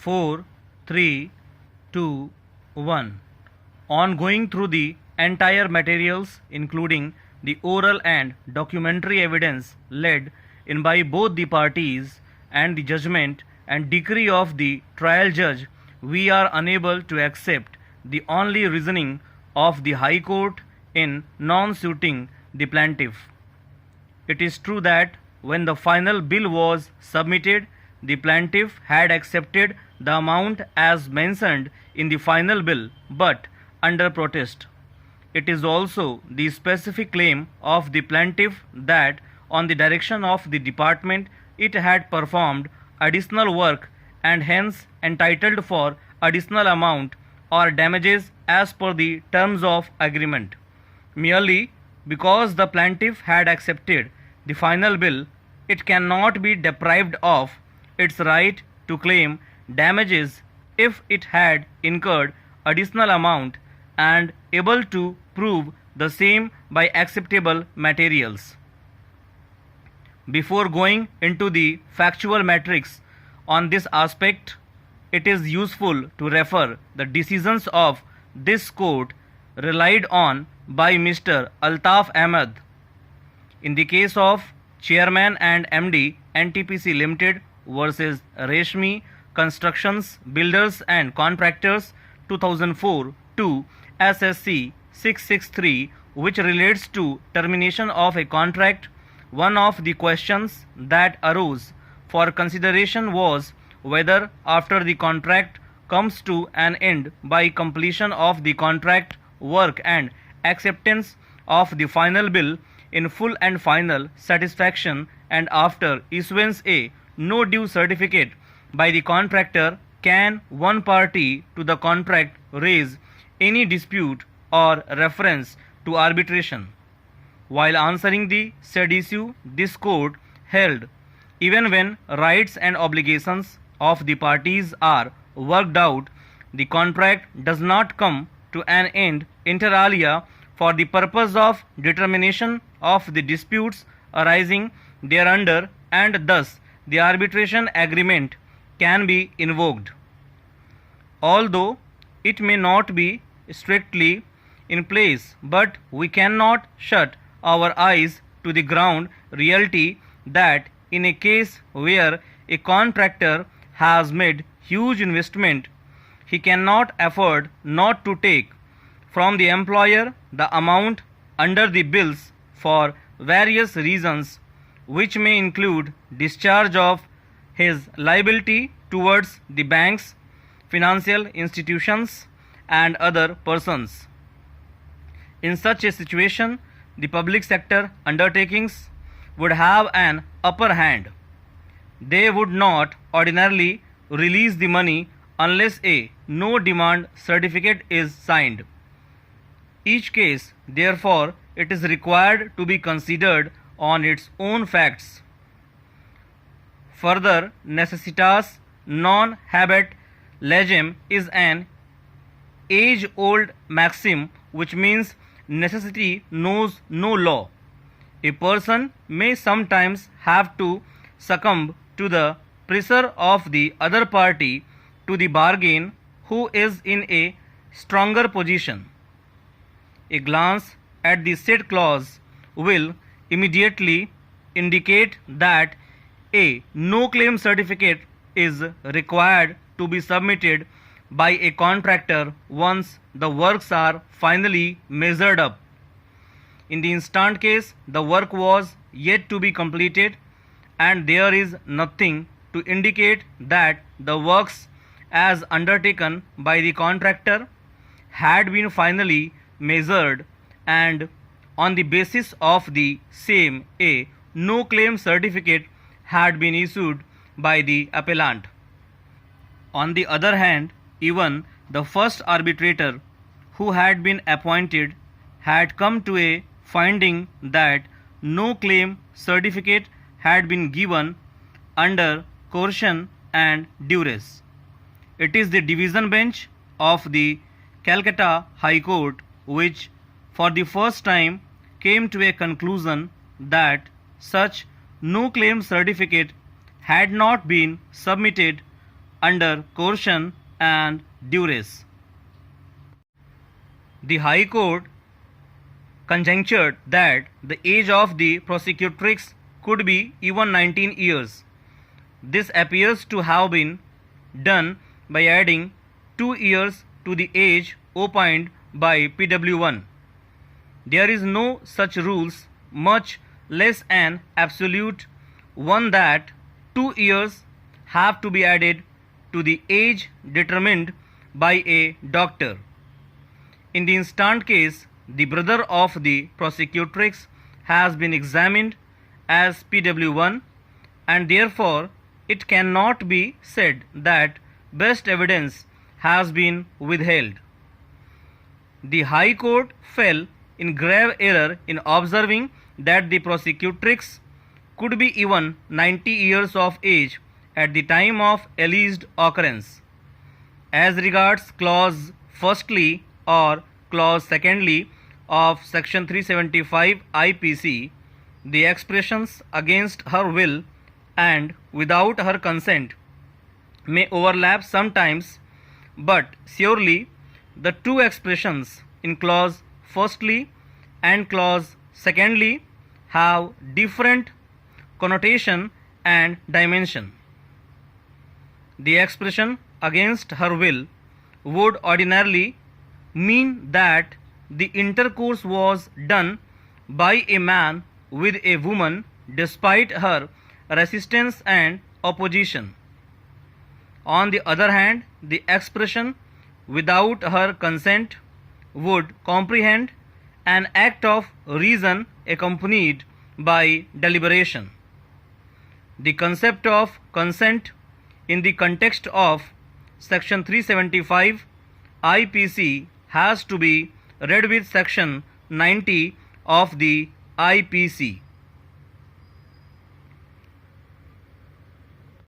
4, 3, 2, 1. On going through the entire materials, including the oral and documentary evidence led in by both the parties and the judgment and decree of the trial judge, we are unable to accept the only reasoning of the High Court in non-suiting the plaintiff. It is true that when the final bill was submitted, the plaintiff had accepted the amount as mentioned in the final bill, but under protest. It is also the specific claim of the plaintiff that on the direction of the department it had performed additional work and hence entitled for additional amount or damages as per the terms of agreement. Merely because the plaintiff had accepted the final bill, it cannot be deprived of its right to claim damages if it had incurred additional amount and able to prove the same by acceptable materials. Before going into the factual matrix on this aspect, it is useful to refer the decisions of this court relied on by Mr. Altaf Ahmed. In the case of Chairman and MD NTPC Limited versus Reshmi Constructions Builders and Contractors 2004 to SSC 663, which relates to termination of a contract, one of the questions that arose for consideration was whether after the contract comes to an end by completion of the contract work and acceptance of the final bill in full and final satisfaction, and after issuance a no due certificate by the contractor, can one party to the contract raise any dispute or reference to arbitration. While answering the said issue, this court held even when rights and obligations of the parties are worked out, the contract does not come to an end inter alia for the purpose of determination of the disputes arising thereunder, and thus the arbitration agreement can be invoked. Although it may not be strictly in place, but we cannot shut our eyes to the ground reality that in a case where a contractor has made huge investment, he cannot afford not to take from the employer the amount under the bills for various reasons, which may include discharge of his liability towards the banks, financial institutions, and other persons. In such a situation, the public sector undertakings would have an upper hand. They would not ordinarily release the money unless a no demand certificate is signed. Each case, therefore, it is required to be considered on its own facts. Further, necessitas non habet legem is an age-old maxim which means necessity knows no law. A person may sometimes have to succumb to the pressure of the other party to the bargain who is in a stronger position. A glance at the said clause will immediately indicate that a no claim certificate is required to be submitted by a contractor once the works are finally measured up. In the instant case, the work was yet to be completed and there is nothing to indicate that the works as undertaken by the contractor had been finally measured, and on the basis of the same a no claim certificate had been issued by the appellant. On the other hand, even the first arbitrator who had been appointed had come to a finding that no claim certificate had been given under coercion and duress. It is the division bench of the Calcutta High Court which for the first time came to a conclusion that such no claim certificate had not been submitted under coercion and duress. The High Court conjectured that the age of the prosecutrix could be even 19 years. This appears to have been done by adding 2 years to the age opined by PW1. There is no such rules, much less an absolute one that 2 years have to be added to the age determined by a doctor. In the instant case, the brother of the prosecutrix has been examined as PW1, and therefore it cannot be said that best evidence has been withheld. The High Court fell in grave error in observing that the prosecutrix could be even 90 years of age at the time of alleged occurrence. As regards clause firstly or clause secondly of section 375 IPC, the expressions against her will and without her consent may overlap sometimes, but surely the two expressions in clause firstly and clause secondly have different connotation and dimension. The expression against her will would ordinarily mean that the intercourse was done by a man with a woman despite her resistance and opposition. On the other hand, the expression without her consent would comprehend an act of reason accompanied by deliberation. The concept of consent in the context of section 375 IPC has to be read with section 90 of the IPC.